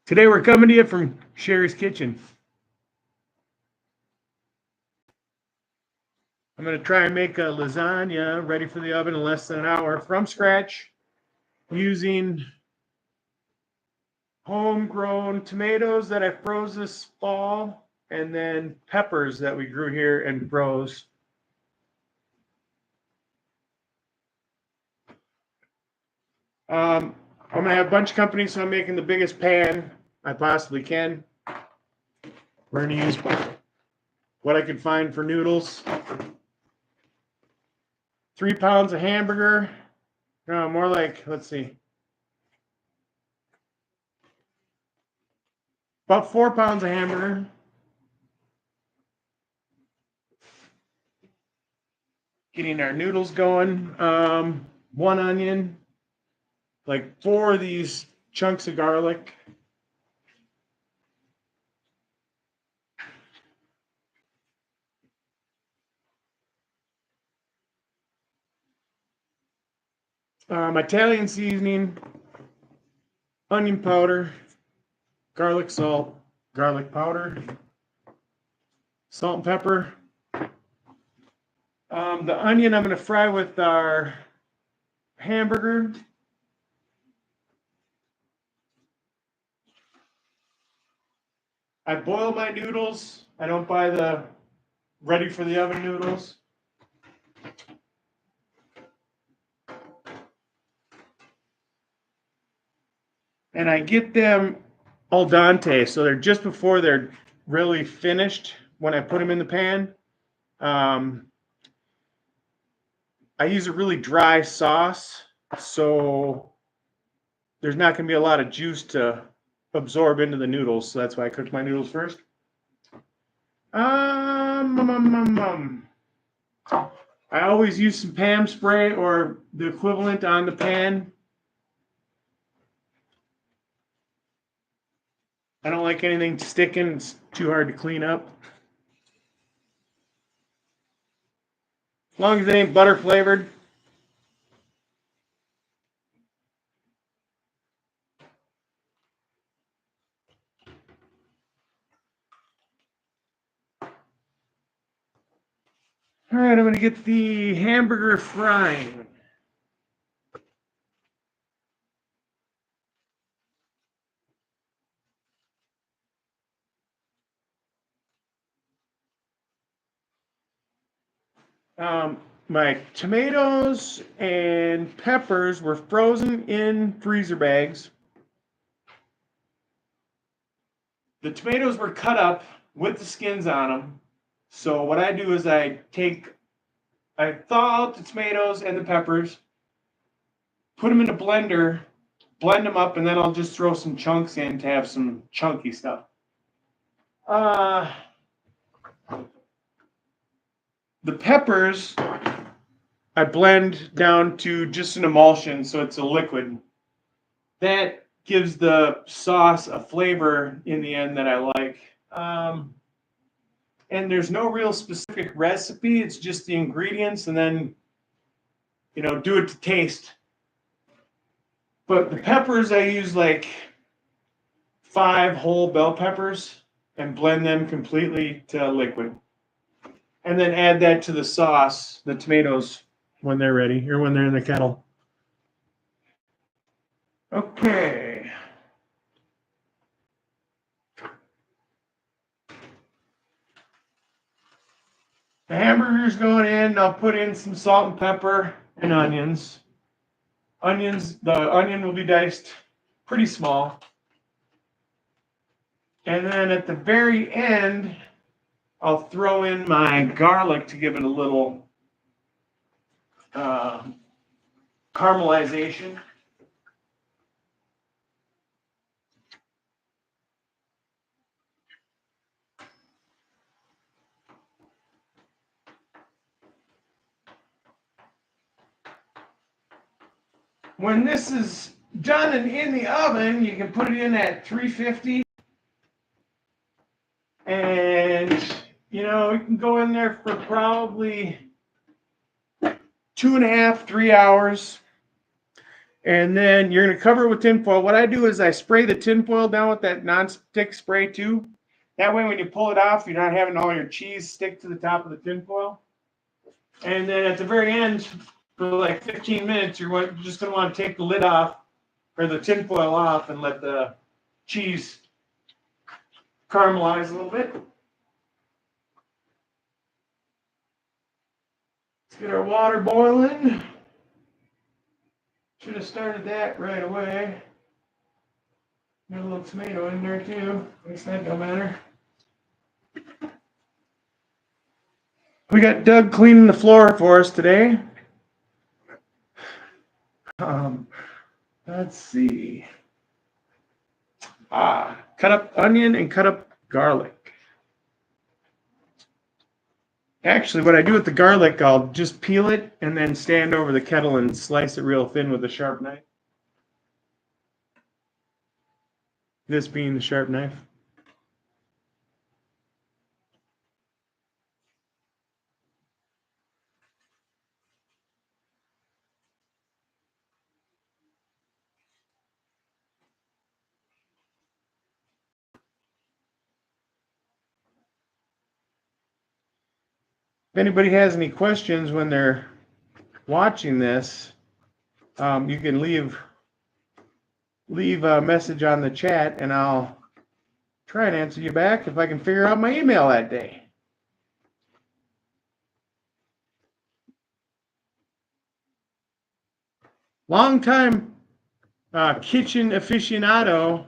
Today we're coming to you from Sherry's Kitchen. I'm going to try and make a lasagna ready for the oven in less than an hour from scratch using homegrown tomatoes that I froze this fall and then peppers that we grew here and froze. I'm going to have a bunch of company, so I'm making the biggest pan I possibly can. We're going to use what I can find for noodles. 3 pounds of hamburger. No, more like, let's see, about 4 pounds of hamburger. Getting our noodles going. 1 onion, like 4 of these chunks of garlic. Italian seasoning, onion powder, garlic salt, garlic powder, salt and pepper. The onion I'm going to fry with our hamburger. I boil my noodles. I don't buy the ready for the oven noodles. And I get them al dente, so they're just before they're really finished when I put them in the pan. I use a really dry sauce, so there's not going to be a lot of juice to absorb into the noodles, so that's why I cook my noodles first. I always use some Pam spray or the equivalent on the pan. I don't like anything sticking. It's too hard to clean up. As long as it ain't butter flavored. All right, I'm going to get the hamburger frying. My tomatoes and peppers were frozen in freezer bags. The tomatoes were cut up with the skins on them. So what I do is I thaw out the tomatoes and the peppers, put them in a blender, blend them up, and then I'll just throw some chunks in to have some chunky stuff. The peppers I blend down to just an emulsion, so it's a liquid. That gives the sauce a flavor in the end that I like. And there's no real specific recipe. It's just the ingredients, and then, do it to taste. But the peppers, I use like 5 whole bell peppers and blend them completely to liquid. And then add that to the sauce, the tomatoes, when they're ready or when they're in the kettle. Okay. The hamburger's going in. I'll put in some salt and pepper and onions. The onion will be diced pretty small. And then at the very end, I'll throw in my garlic to give it a little caramelization. When this is done and in the oven, you can put it in at 350. And, it can go in there for probably 2.5, 3 hours. And then you're going to cover it with tinfoil. What I do is I spray the tinfoil down with that non-stick spray too. That way when you pull it off, you're not having all your cheese stick to the top of the tinfoil. And then at the very end, for like 15 minutes, you're just going to want to take the lid off or the tinfoil off and let the cheese caramelize a little bit. Let's get our water boiling. Should have started that right away. Got a little tomato in there too. I guess that don't matter. We got Doug cleaning the floor for us today. Let's see. Cut up onion and cut up garlic. Actually, what I do with the garlic, I'll just peel it and then stand over the kettle and slice it real thin with a sharp knife. This being the sharp knife. If anybody has any questions when they're watching this, you can leave a message on the chat and I'll try and answer you back if I can figure out my email that day. Long time kitchen aficionado,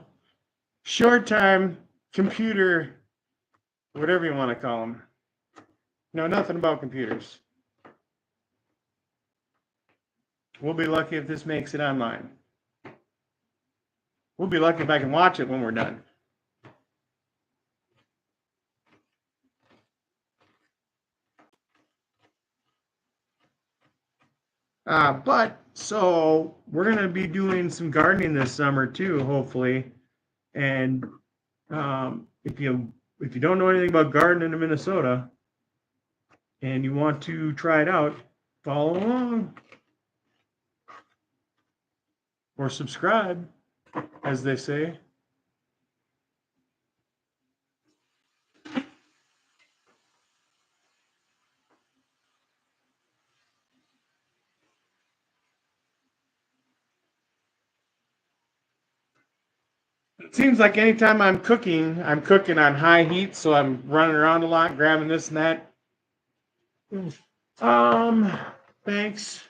short time computer, whatever you want to call them. Know nothing about computers. We'll be lucky if this makes it online. We'll be lucky if I can watch it when we're done. So we're going to be doing some gardening this summer too, hopefully. And if you don't know anything about gardening in Minnesota and you want to try it out, follow along or subscribe, as they say. It seems like anytime I'm cooking on high heat, so I'm running around a lot, grabbing this and that. Thanks.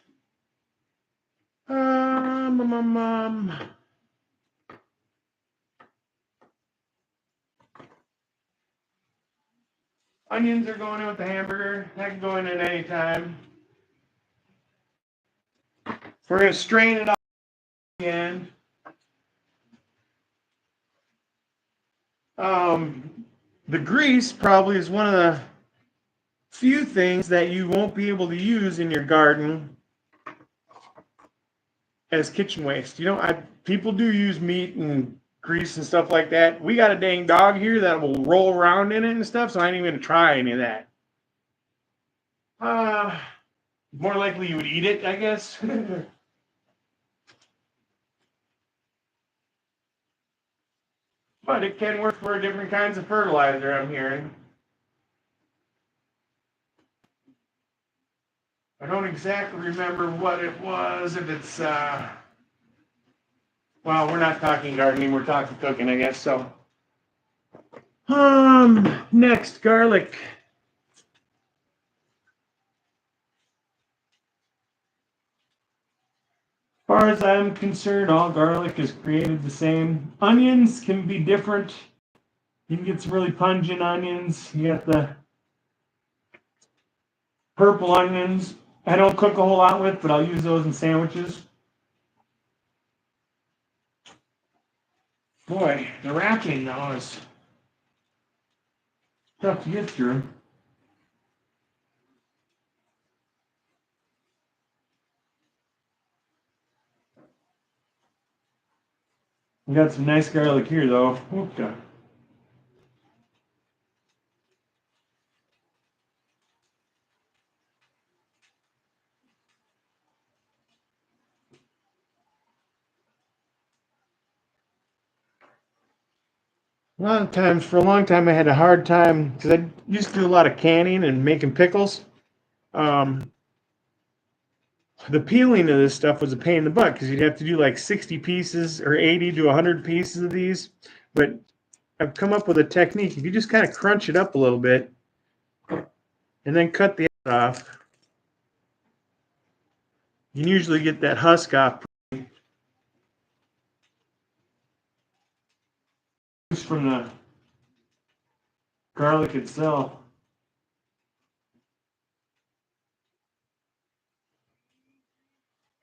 Onions are going in with the hamburger. That can go in at any time. We're going to strain it off again. The grease probably is one of the few things that you won't be able to use in your garden as kitchen waste. You know, people do use meat and grease and stuff like that. We got a dang dog here that will roll around in it and stuff, so I ain't even gonna try any of that. More likely you would eat it, I guess. But it can work for different kinds of fertilizer, I'm hearing. I don't exactly remember what it was, if it's, well, we're not talking gardening, we're talking cooking, I guess, so. Next, garlic. As far as I'm concerned, all garlic is created the same. Onions can be different. You can get some really pungent onions. You got the purple onions. I don't cook a whole lot with, but I'll use those in sandwiches. Boy, the wrapping though is tough to get through. We got some nice garlic here though. Okay. A lot of times, for a long time, I had a hard time because I used to do a lot of canning and making pickles. Um, the peeling of this stuff was a pain in the butt because you'd have to do like 60 pieces or 80 to 100 pieces of these. But I've come up with a technique. If you just kind of crunch it up a little bit and then cut the end off, you can usually get that husk off from the garlic itself.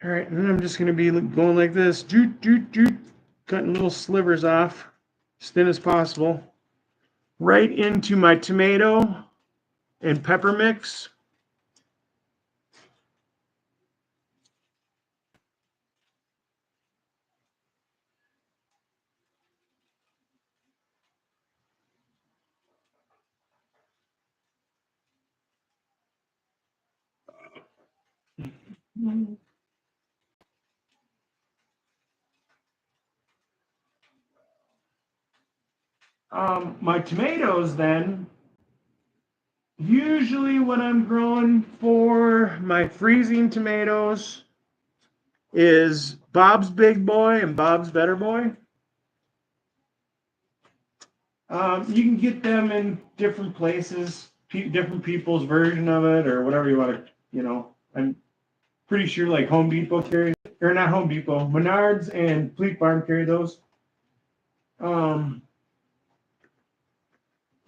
All right, and then I'm just going to be going like this, cutting little slivers off, as thin as possible, right into my tomato and pepper mix. My tomatoes then, usually what I'm growing for my freezing tomatoes is Bob's Big Boy and Bob's Better Boy. You can get them in different places, different people's version of it, or whatever you want to, I'm pretty sure like Home Depot carries, or not Home Depot, Menards and Fleet Farm carry those.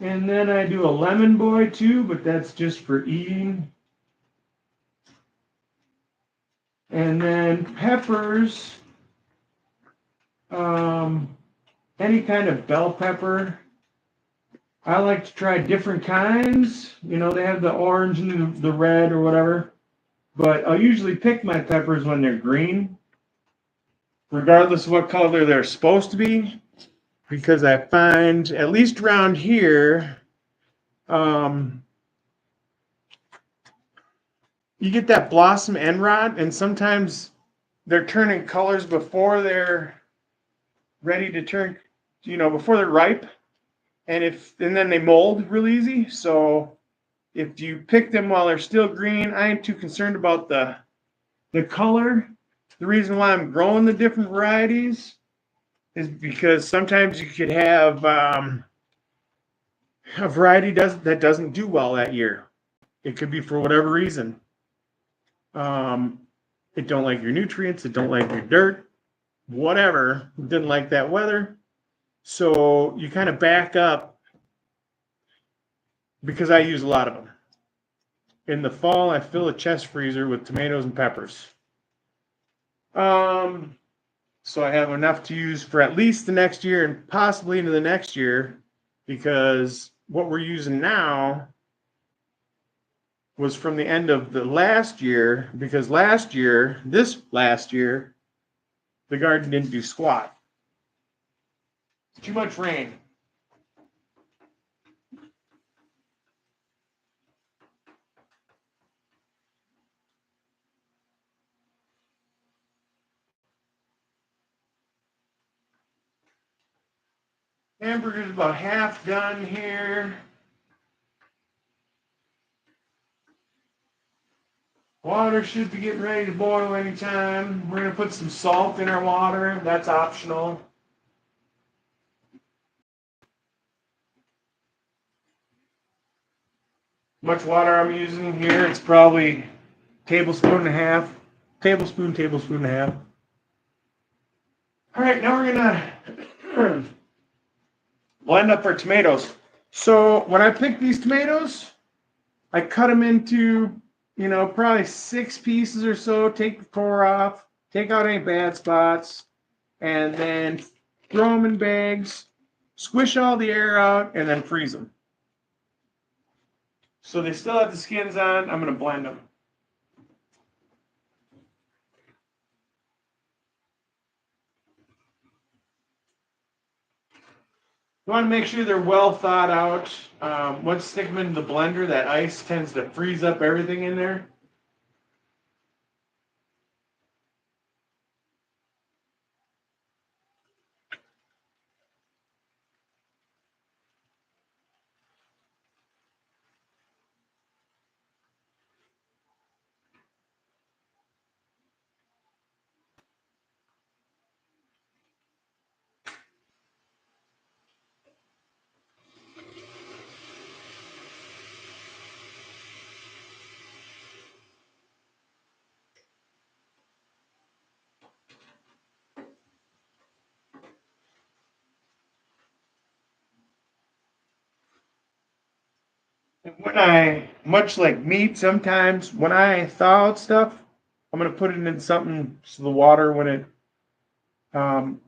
And then I do a Lemon Boy too, but that's just for eating. And then peppers, any kind of bell pepper. I like to try different kinds. They have the orange and the red or whatever. But I'll usually pick my peppers when they're green, regardless of what color they're supposed to be, because I find, at least around here, you get that blossom end rot, and sometimes they're turning colors before they're ready to turn, before they're ripe, and then they mold real easy. So if you pick them while they're still green, I ain't too concerned about the color. The reason why I'm growing the different varieties is because sometimes you could have a variety that doesn't do well that year. It could be for whatever reason. It don't like your nutrients. It don't like your dirt. Whatever. It didn't like that weather. So you kind of back up because I use a lot of them. In the fall, I fill a chest freezer with tomatoes and peppers. So I have enough to use for at least the next year and possibly into the next year, because what we're using now was from the end of the last year, because this last year, the garden didn't do squat. Too much rain. Hamburger's about half done here. Water should be getting ready to boil anytime. We're going to put some salt in our water. That's optional. Much water I'm using here, it's probably tablespoon and a half. Tablespoon and a half. All right, now we're gonna blend up our tomatoes. So when I pick these tomatoes, I cut them into, probably 6 pieces or so. Take the core off, take out any bad spots, and then throw them in bags, squish all the air out, and then freeze them. So they still have the skins on. I'm gonna blend them. You want to make sure they're well thawed out. Once you stick them into the blender, that ice tends to freeze up everything in there. And when much like meat, sometimes when I thaw out stuff, I'm gonna put it in something so the water um,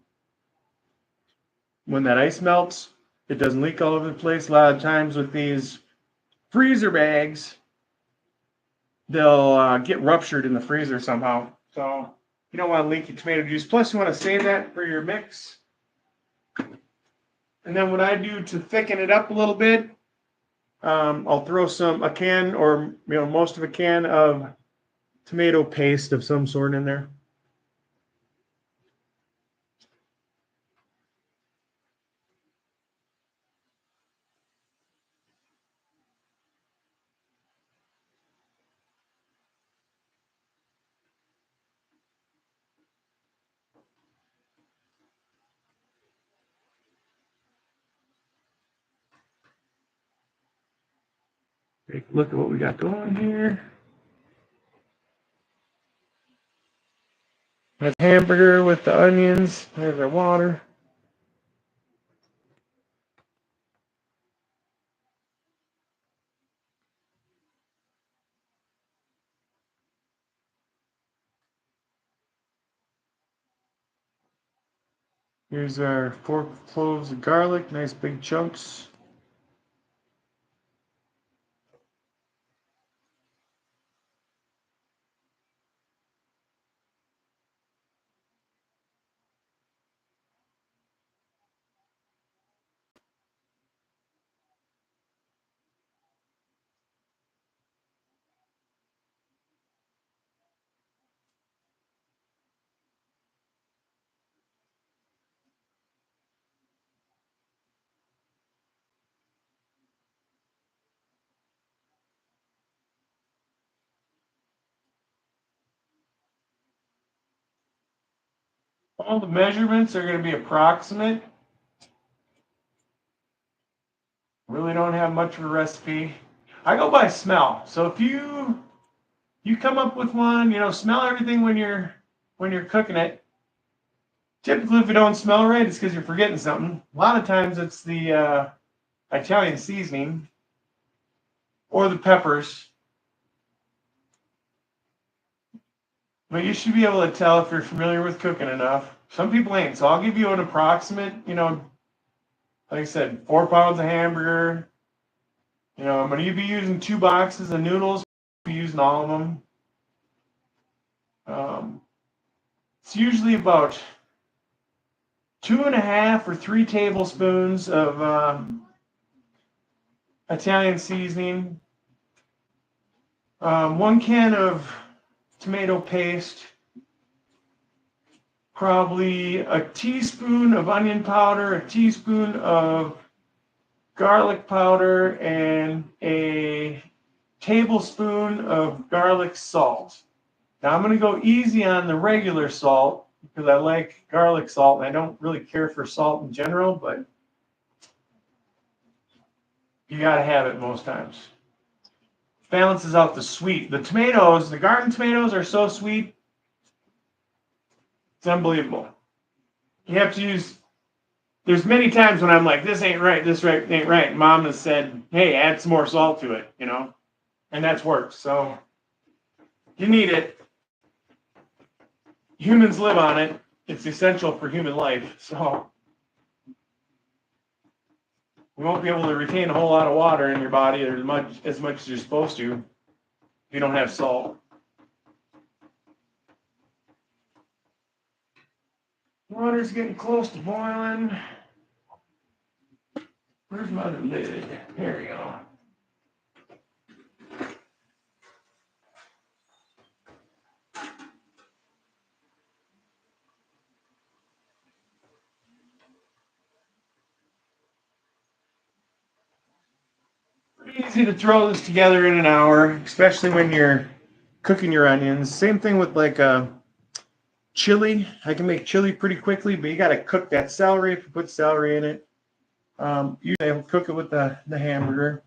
when that ice melts, it doesn't leak all over the place. A lot of times with these freezer bags, they'll get ruptured in the freezer somehow. So you don't want to leak your tomato juice. Plus, you want to save that for your mix. And then what I do to thicken it up a little bit, I'll throw a can or most of a can of tomato paste of some sort in there. Take a look at what we got going here. That's hamburger with the onions. There's our water. Here's our 4 cloves of garlic, nice big chunks. All the measurements are going to be approximate. Really don't have much of a recipe. I go by smell. So if you come up with one, smell everything when you're cooking it. Typically, if you don't smell right, it's because you're forgetting something. A lot of times, it's the Italian seasoning or the peppers. But you should be able to tell if you're familiar with cooking enough. Some people ain't. So I'll give you an approximate, like I said, 4 pounds of hamburger. I'm going to be using 2 boxes of noodles. I'll be using all of them. It's usually about 2.5 or 3 tablespoons of Italian seasoning. 1 can of tomato paste. Probably a teaspoon of onion powder, a teaspoon of garlic powder, and a tablespoon of garlic salt. Now I'm going to go easy on the regular salt because I like garlic salt and I don't really care for salt in general, but you got to have it most times. Balances out the sweet. The tomatoes, the garden tomatoes are so sweet, it's unbelievable. You have to use, there's many times when I'm like, this ain't right, this ain't right. And Mom has said, hey, add some more salt to it, and that's worked. So you need it. Humans live on it. It's essential for human life. So we won't be able to retain a whole lot of water in your body or as much as you're supposed to if you don't have salt. Water's getting close to boiling. Where's my other lid? There we go. Pretty easy to throw this together in an hour, especially when you're cooking your onions. Same thing with like chili. I can make chili pretty quickly, but you got to cook that celery if you put celery in it. Usually I'll cook it with the hamburger.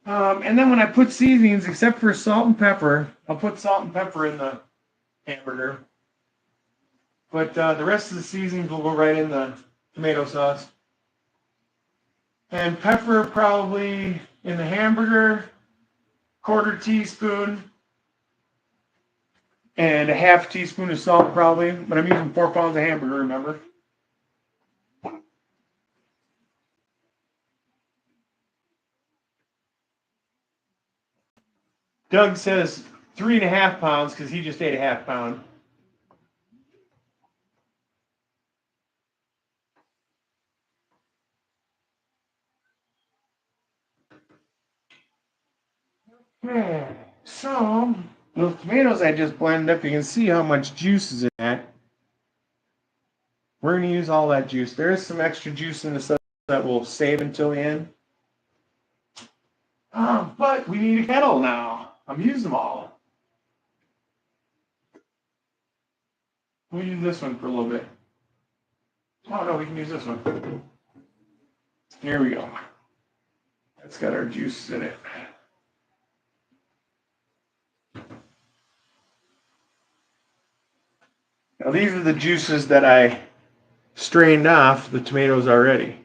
And then when I put seasonings, except for salt and pepper, I'll put salt and pepper in the hamburger. But the rest of the seasonings will go right in the tomato sauce. And pepper probably in the hamburger, quarter teaspoon, and a half teaspoon of salt probably. But I'm using 4 pounds of hamburger, remember? Doug says 3.5 pounds because he just ate a half pound. Okay, so those tomatoes I just blended up, you can see how much juice is in that. We're going to use all that juice. There is some extra juice in the stuff that we'll save until the end. But we need a kettle now. I'm using them all. We'll use this one for a little bit. Oh no, we can use this one. Here we go. That's got our juice in it. Now these are the juices that I strained off the tomatoes already.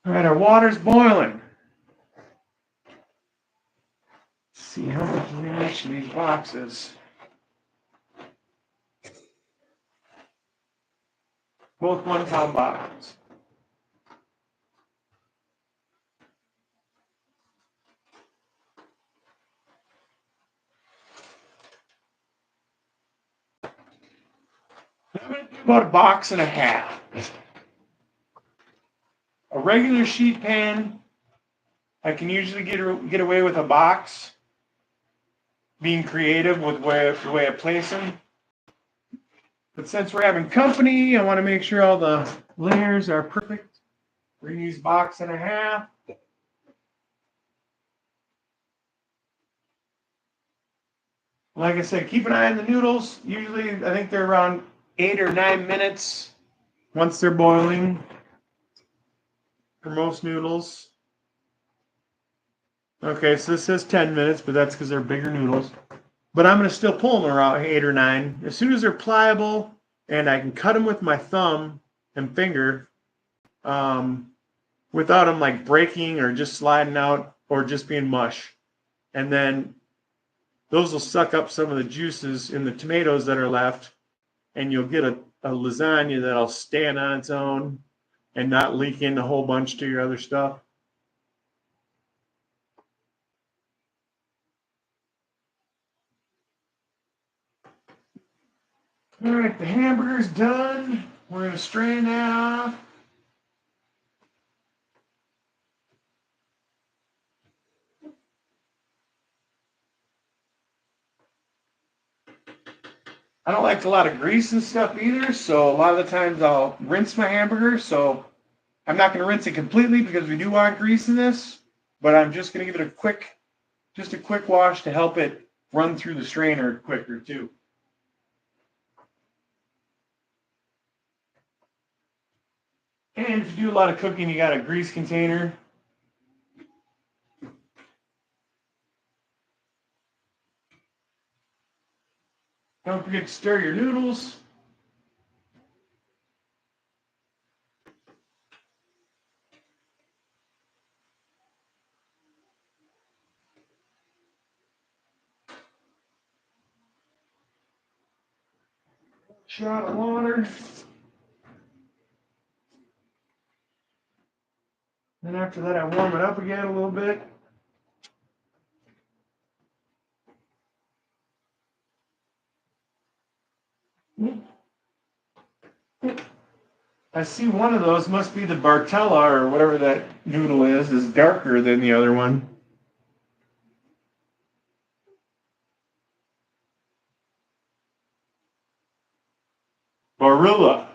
All right, our water's boiling. Let's see how much is in each of these boxes. Both 1 pound boxes. I'm going to do about a box and a half. A regular sheet pan, I can usually get away with a box, being creative with the way I place them. But since we're having company, I want to make sure all the layers are perfect. We're going to use box and a half. Like I said, keep an eye on the noodles. Usually, I think they're around 8 or 9 minutes once they're boiling for most noodles. Okay, so this says 10 minutes, but that's because they're bigger noodles. But I'm going to still pull them around 8 or 9. As soon as they're pliable and I can cut them with my thumb and finger without them like breaking or just sliding out or just being mush. And then those will suck up some of the juices in the tomatoes that are left, and you'll get a lasagna that'll stand on its own and not leak in a whole bunch to your other stuff. All right, the hamburger's done. We're going to strain that off. I don't like a lot of grease and stuff either, so a lot of the times I'll rinse my hamburger. So I'm not going to rinse it completely because we do want grease in this, but I'm just going to give it just a quick wash to help it run through the strainer quicker too. And if you do a lot of cooking, you got a grease container. Don't forget to stir your noodles. Shot of water. Then after that, I warm it up again a little bit. I see one of those must be the Bartella or whatever that noodle is darker than the other one. Barilla.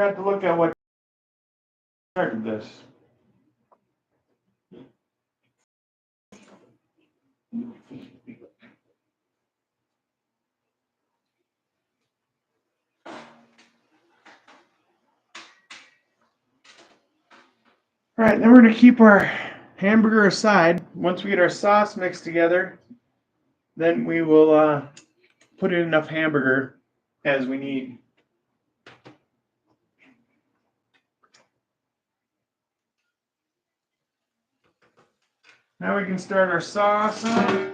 forgot to look at what started this. All right, then we're going to keep our hamburger aside. Once we get our sauce mixed together, then we will put in enough hamburger as we need. Now we can start our sauce up.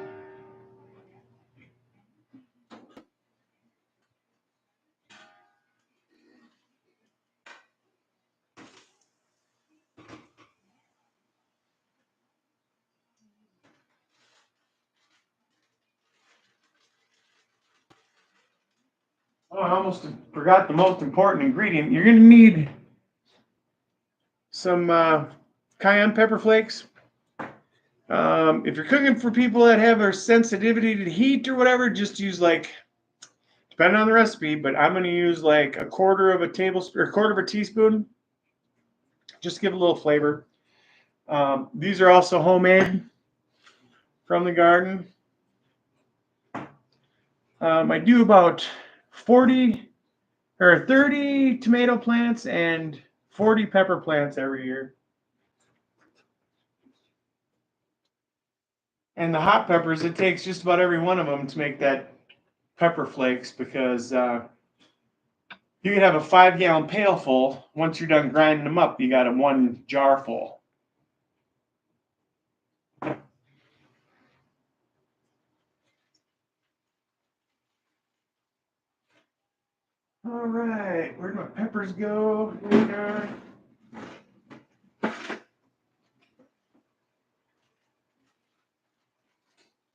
Oh, I almost forgot the most important ingredient. You're going to need some cayenne pepper flakes. If you're cooking for people that have a sensitivity to heat or whatever, just use like, depending on the recipe, but I'm going to use like a quarter of a tablespoon or a quarter of a teaspoon, just to give a little flavor. These are also homemade from the garden. I do about 40 or 30 tomato plants and 40 pepper plants every year. And the hot peppers, it takes just about every one of them to make that pepper flakes, because you can have a 5-gallon pail full. Once you're done grinding them up, you got a 1 jar full. All right, where'd my peppers go? Here we are.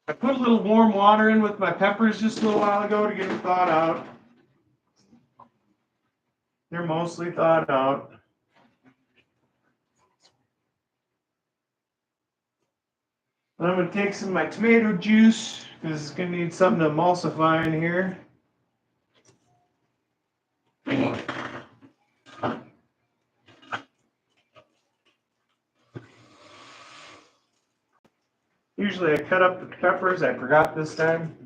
I put a little warm water in with my peppers just a little while ago to get them thawed out. They're mostly thawed out. And I'm going to take some of my tomato juice, because it's going to need something to emulsify in here. Usually I cut up the peppers. I forgot this time.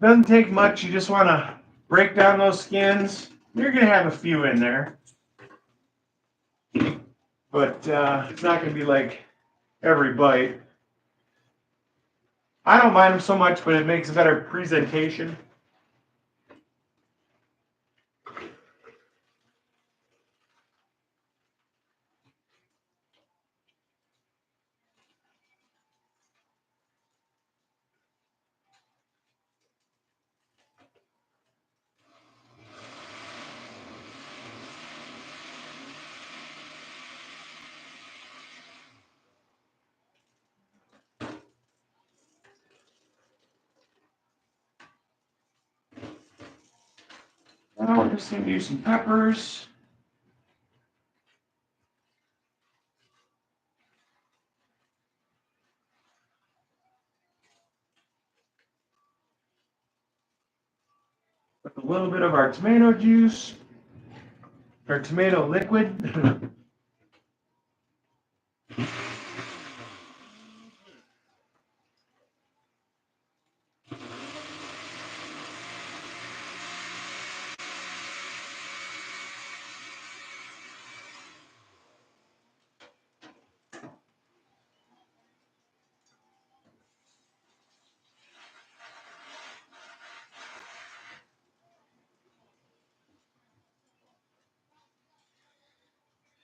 Doesn't take much. You just want to break down those skins. You're going to have a few in there, but it's not going to be like every bite. I don't mind them so much, but it makes a better presentation. Now we're just going to use some peppers. With a little bit of our tomato juice, or tomato liquid.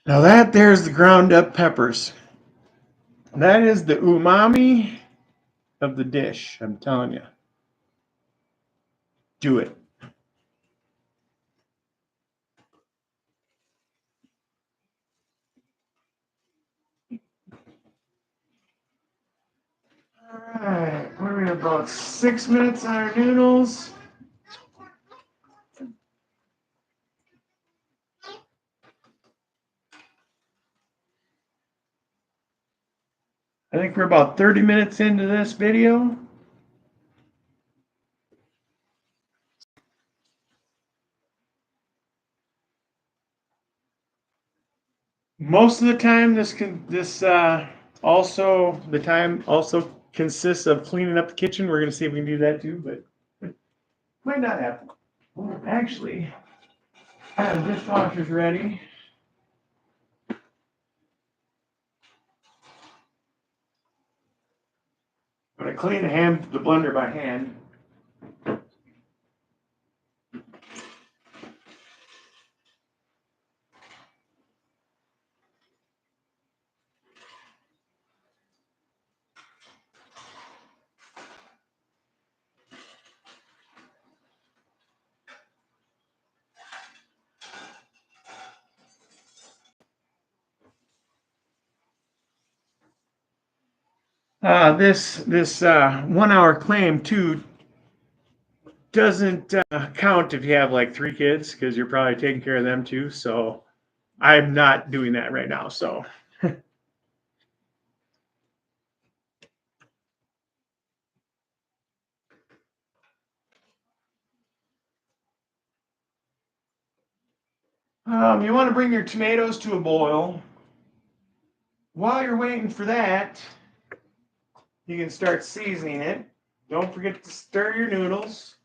Now that there's the ground up peppers. That is the umami of the dish, I'm telling you. Do it. All right, we're at about 6 minutes on our noodles. think we're about 30 minutes into this video. Most of the time, also consists of cleaning up the kitchen. We're going to see if we can do that too, but it might not happen. Well, actually, I have dishwashers ready. I'm going to clean the blender by hand. This 1 hour claim too doesn't count if you have like 3 kids, because you're probably taking care of them too. So I'm not doing that right now. So you want to bring your tomatoes to a boil. While you're waiting for that, you can start seasoning it. Don't forget to stir your noodles.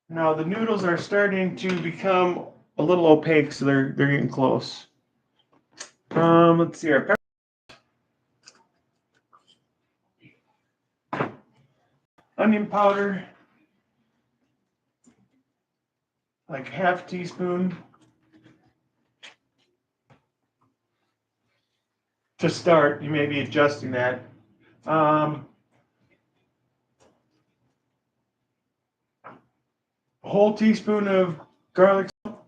Now the noodles are starting to become a little opaque, so they're getting close. Let's see our onion powder, like half teaspoon. To start, you may be adjusting that. A whole teaspoon of garlic salt.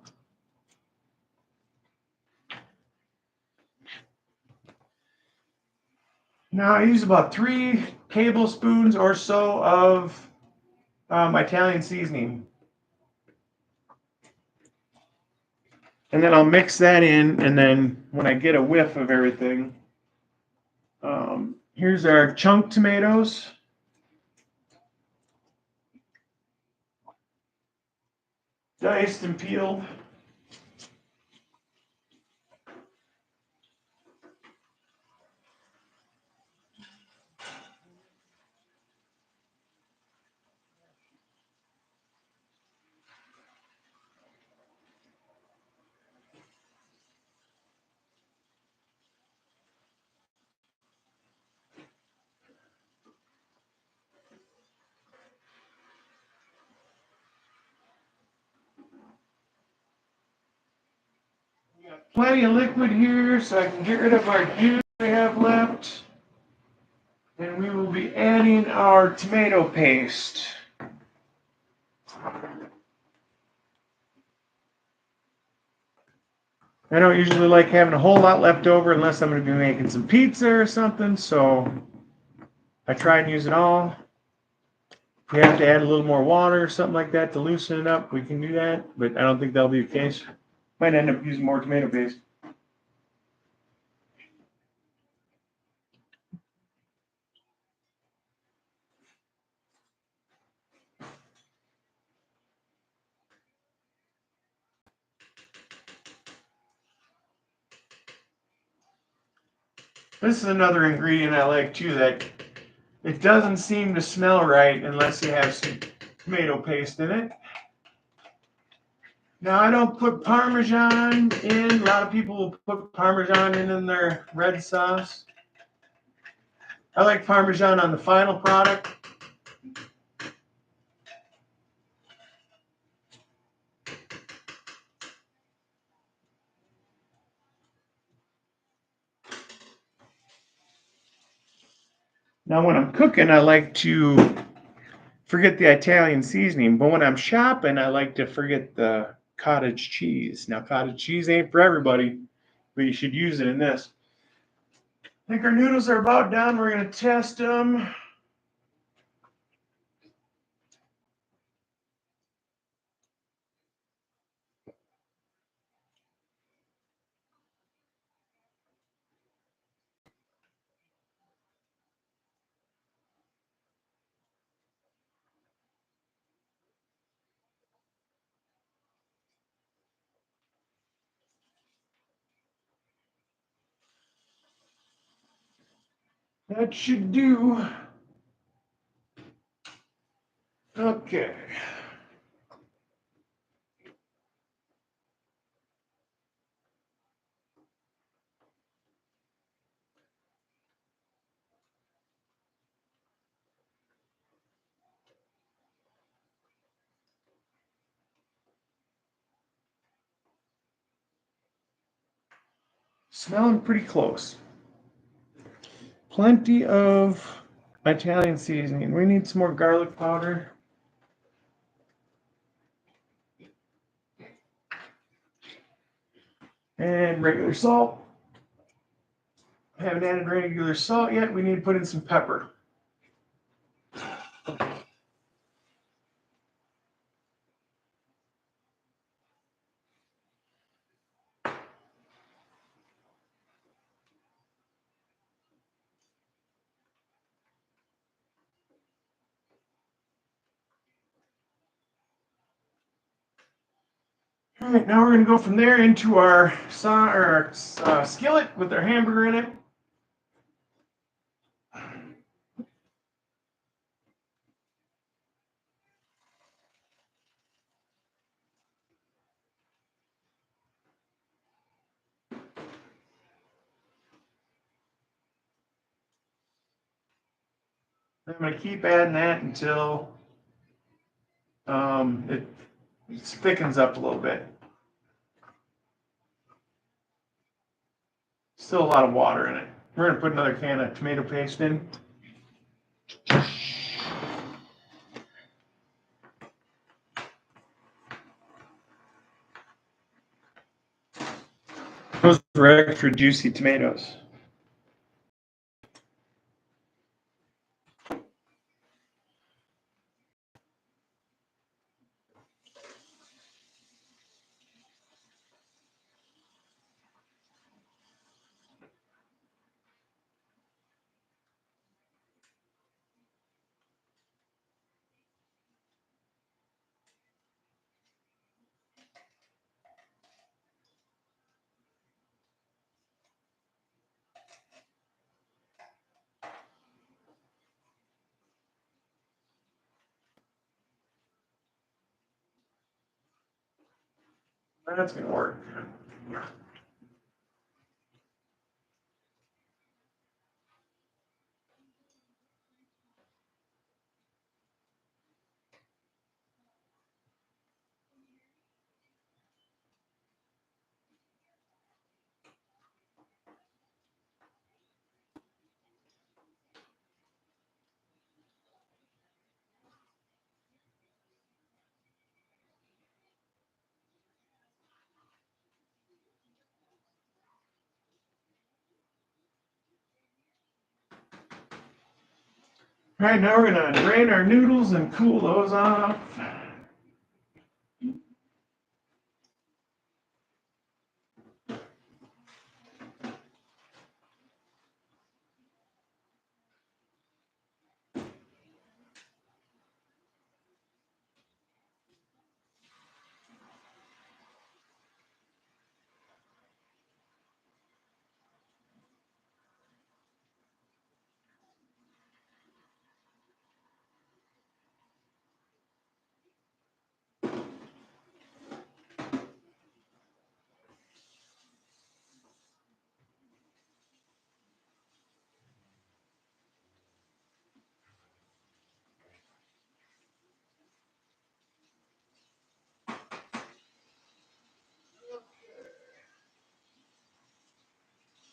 Now I use about 3 tablespoons or so of Italian seasoning. And then I'll mix that in, and then when I get a whiff of everything, here's our chunk tomatoes. Diced and peeled. We got plenty of liquid here, so I can get rid of our juice we have left. And we will be adding our tomato paste. I don't usually like having a whole lot left over unless I'm going to be making some pizza or something, so I try and use it all. If we have to add a little more water or something like that to loosen it up, we can do that, but I don't think that'll be the case. Might end up using more tomato paste. This is another ingredient I like too, that it doesn't seem to smell right unless you have some tomato paste in it. Now, I don't put Parmesan in. A lot of people will put Parmesan in their red sauce. I like Parmesan on the final product. Now, when I'm cooking, I like to forget the Italian seasoning, but when I'm shopping, I like to forget the cottage cheese. Now, cottage cheese ain't for everybody, but you should use it in this. I think our noodles are about done. We're going to test them. That should do. Okay. Smelling pretty close. Plenty of Italian seasoning. We need some more garlic powder. And regular salt. Haven't added regular salt yet. We need to put in some pepper. All right, now we're going to go from there into our skillet with our hamburger in it. I'm going to keep adding that until it thickens up a little bit. Still a lot of water in it. We're going to put another can of tomato paste in. Those were extra juicy tomatoes. That's going to work. All right, now we're going to drain our noodles and cool those off.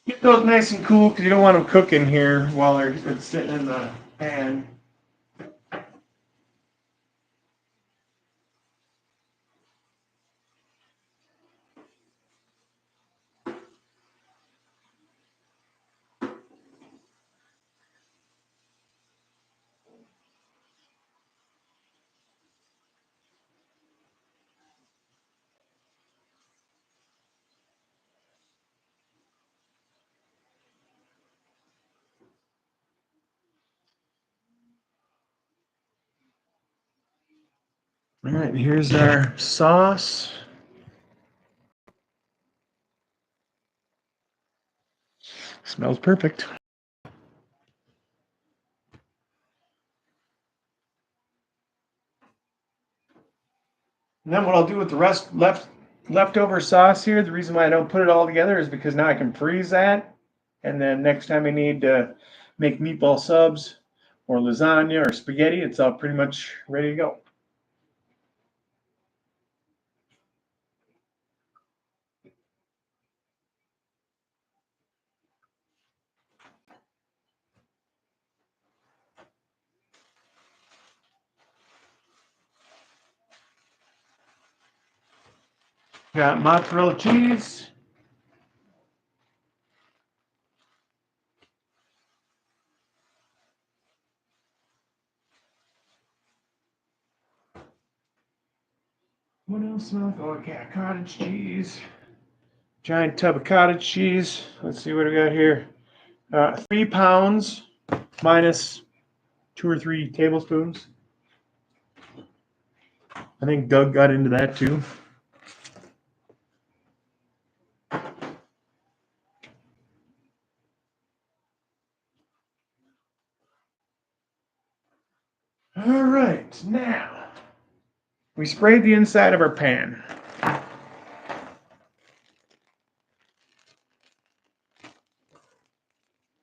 Get those nice and cool because you don't want them cooking here while it's sitting in the pan. All right, here's our sauce. Smells perfect. And then what I'll do with the leftover sauce here, the reason why I don't put it all together is because now I can freeze that. And then next time I need to make meatball subs or lasagna or spaghetti, it's all pretty much ready to go. Got mozzarella cheese. What else? Oh, okay, cottage cheese. Giant tub of cottage cheese. Let's see what I got here. 3 pounds minus 2 or 3 tablespoons. I think Doug got into that too. All right, now we sprayed the inside of our pan.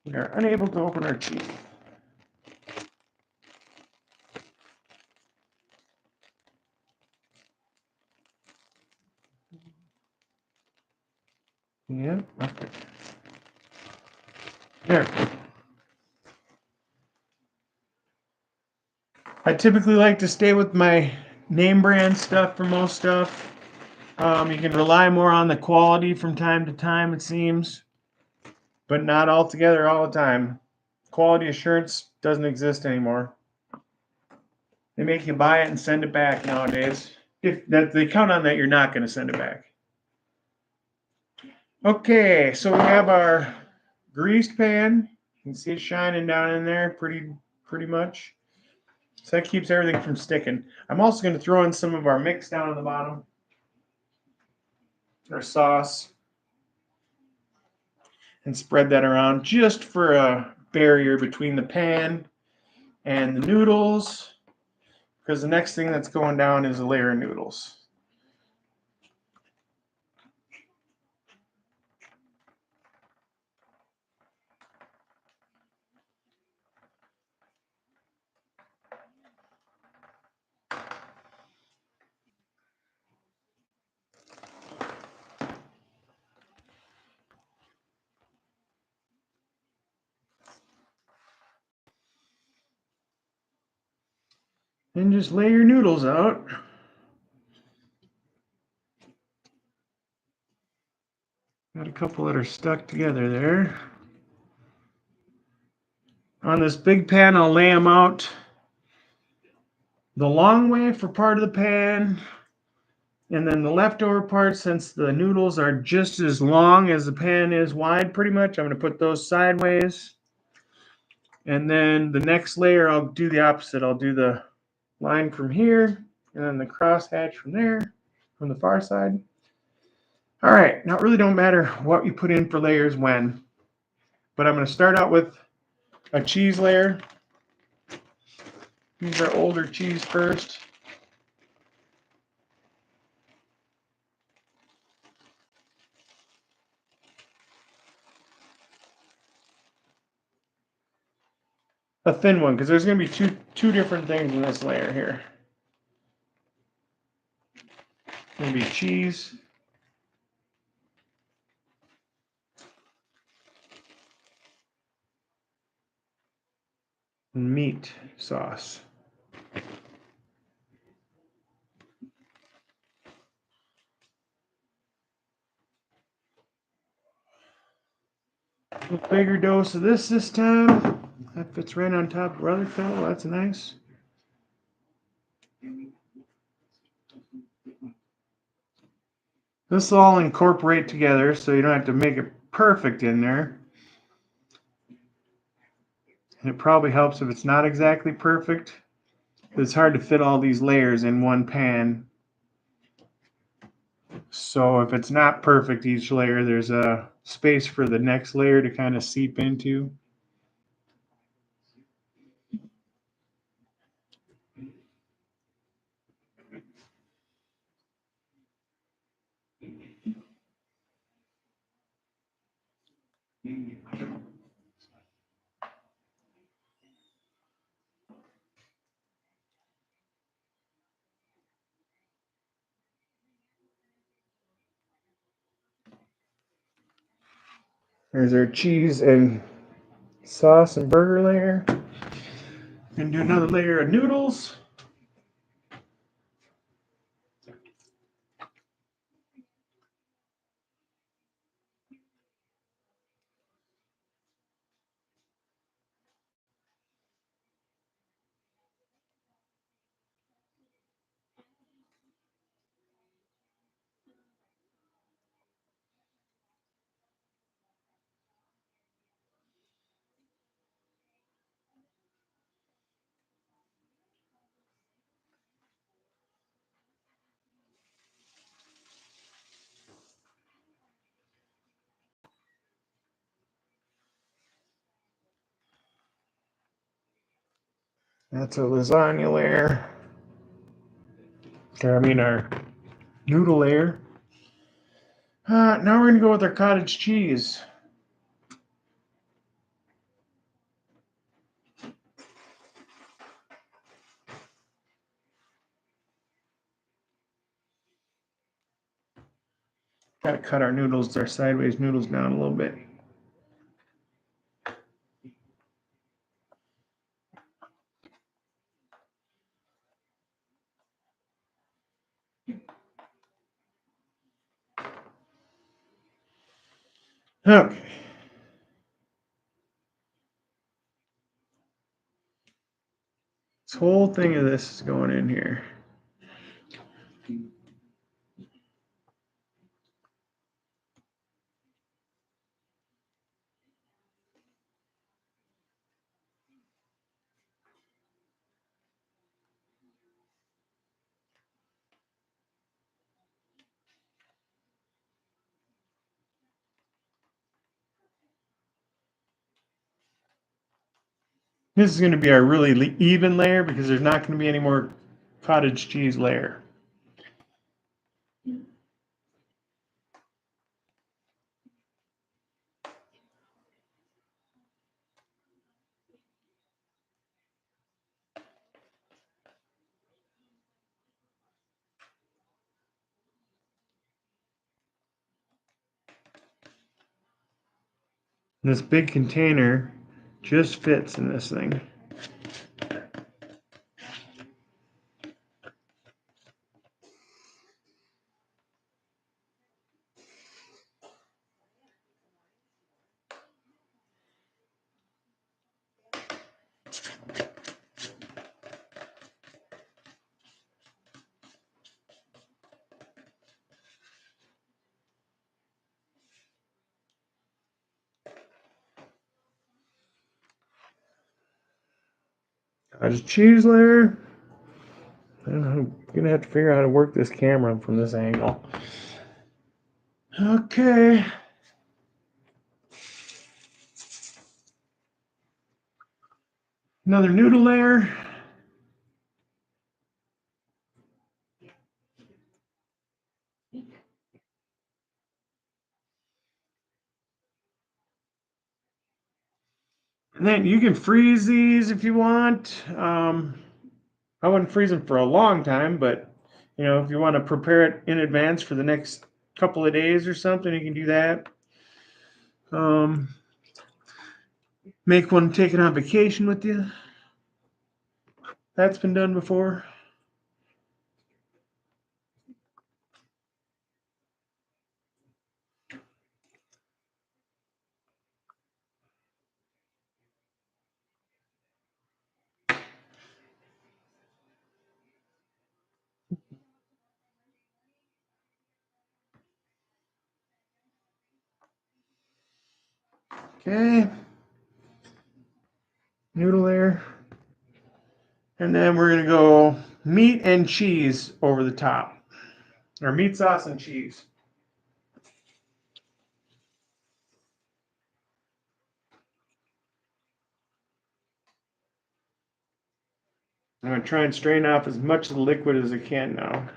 We are unable to open our cheese. Yep. Okay. There. I typically like to stay with my name brand stuff for most stuff. You can rely more on the quality from time to time, it seems, but not altogether all the time. Quality assurance doesn't exist anymore. They make you buy it and send it back nowadays. If that they count on that, you're not going to send it back. Okay, so we have our greased pan. You can see it shining down in there pretty much. So that keeps everything from sticking. I'm also going to throw in some of our mix down on the bottom. Our sauce. And spread that around just for a barrier between the pan and the noodles. Because the next thing that's going down is a layer of noodles. And just lay your noodles out. Got a couple that are stuck together there. On this big pan, I'll lay them out the long way for part of the pan. And then the leftover part, since the noodles are just as long as the pan is wide, pretty much, I'm going to put those sideways. And then the next layer, I'll do the opposite. I'll do the line from here, and then the crosshatch from there, from the far side. All right, now it really don't matter what you put in for layers when, but I'm going to start out with a cheese layer. Use our older cheese first. A thin one, because there's going to be two different things in this layer here. It's going to be cheese. And meat sauce. A bigger dose of this time. That fits right on top of our other fellow. That's nice. This will all incorporate together, so you don't have to make it perfect in there. And it probably helps if it's not exactly perfect. It's hard to fit all these layers in one pan. So if it's not perfect each layer, there's a space for the next layer to kind of seep into. There's our cheese and sauce and burger layer. Gonna do another layer of noodles. That's a lasagna layer. Or, I mean, our noodle layer. Now we're gonna go with our cottage cheese. Gotta cut our noodles, our sideways noodles down a little bit. Okay. This whole thing of this is going in here. This is going to be our really even layer because there's not going to be any more cottage cheese layer. This big container just fits in this thing. Cottage cheese layer. I don't know. I'm gonna have to figure out how to work this camera from this angle. Okay. Another noodle layer. And then you can freeze these if you want. I wouldn't freeze them for a long time, but if you want to prepare it in advance for the next couple of days or something, you can do that. Make one, take it on vacation with you. That's been done before. Okay. Noodle there. And then we're going to go meat and cheese over the top. Or meat sauce and cheese. I'm going to try and strain off as much of the liquid as I can now.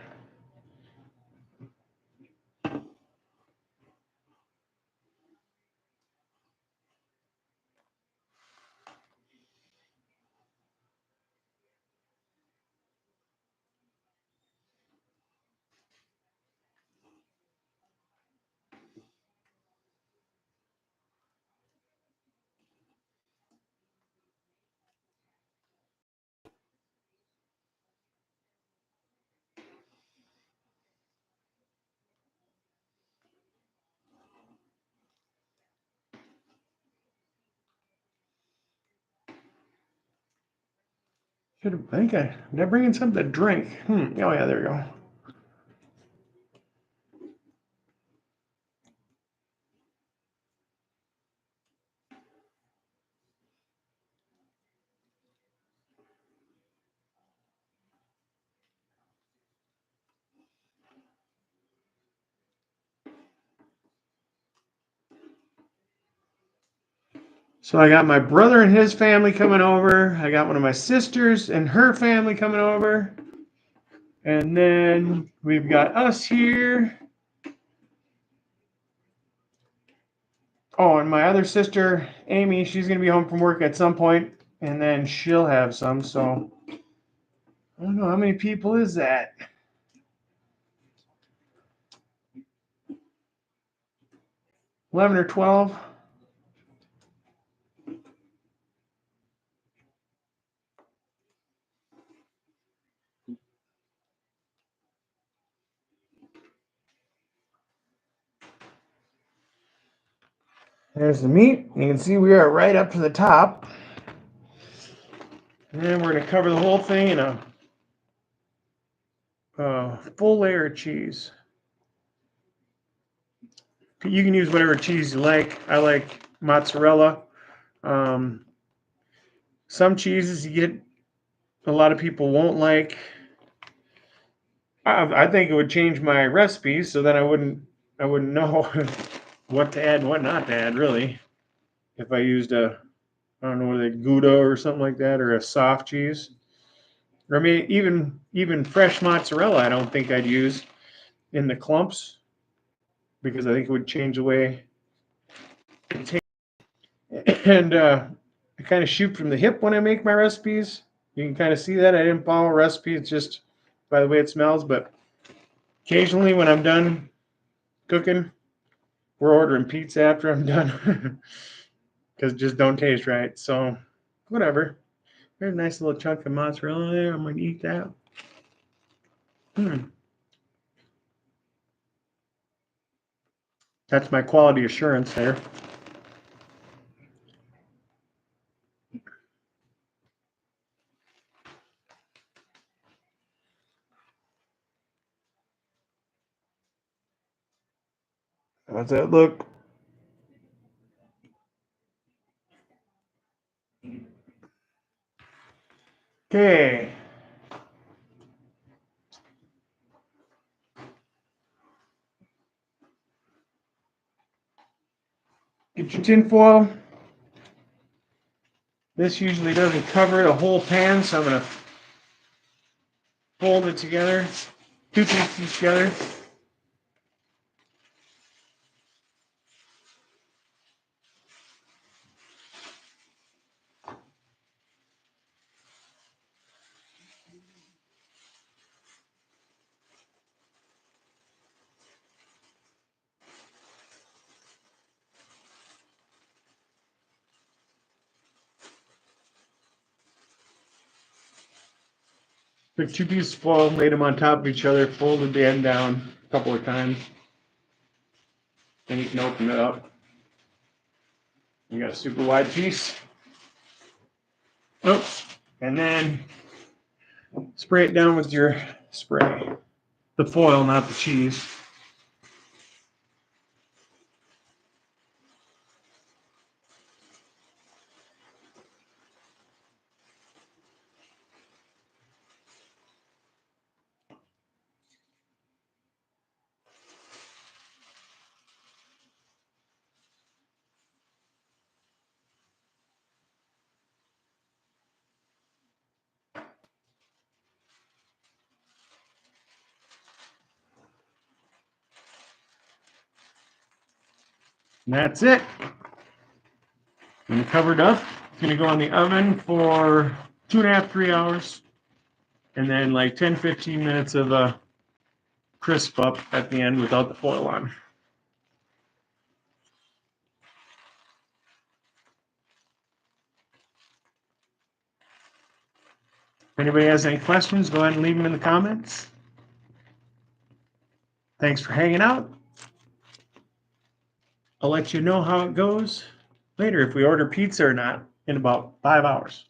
Did I bring in something to drink? Oh yeah, there you go. So I got my brother and his family coming over. I got one of my sisters and her family coming over. And then we've got us here. Oh, and my other sister, Amy, she's going to be home from work at some point, and then she'll have some. So I don't know, how many people is that? 11 or 12? There's the meat. You can see we are right up to the top. And then we're going to cover the whole thing in a full layer of cheese. You can use whatever cheese you like. I like mozzarella. Some cheeses you get, a lot of people won't like. I think it would change my recipes, so then I wouldn't know what to add and what not to add, really. If I used I don't know, what a Gouda or something like that, or a soft cheese. Or I mean, even fresh mozzarella, I don't think I'd use in the clumps because I think it would change the way it tastes. And I kind of shoot from the hip when I make my recipes. You can kind of see that I didn't follow a recipe. It's just by the way it smells. But occasionally when I'm done cooking, we're ordering pizza after I'm done because it just don't taste right. So whatever. There's a nice little chunk of mozzarella there. I'm going to eat that. That's my quality assurance there. How's that look? Okay. Get your tin foil. This usually doesn't cover the whole pan, so I'm going to fold it together, two pieces together. Took two pieces of foil, laid them on top of each other, folded the end down a couple of times. Then you can open it up. You got a super wide piece. Oh, and then spray it down with your spray. The foil, not the cheese. And that's it. And covered up. It's going to go in the oven for 2.5, 3 hours. And then like 10, 15 minutes of a crisp up at the end without the foil on. If anybody has any questions, go ahead and leave them in the comments. Thanks for hanging out. I'll let you know how it goes later if we order pizza or not in about 5 hours.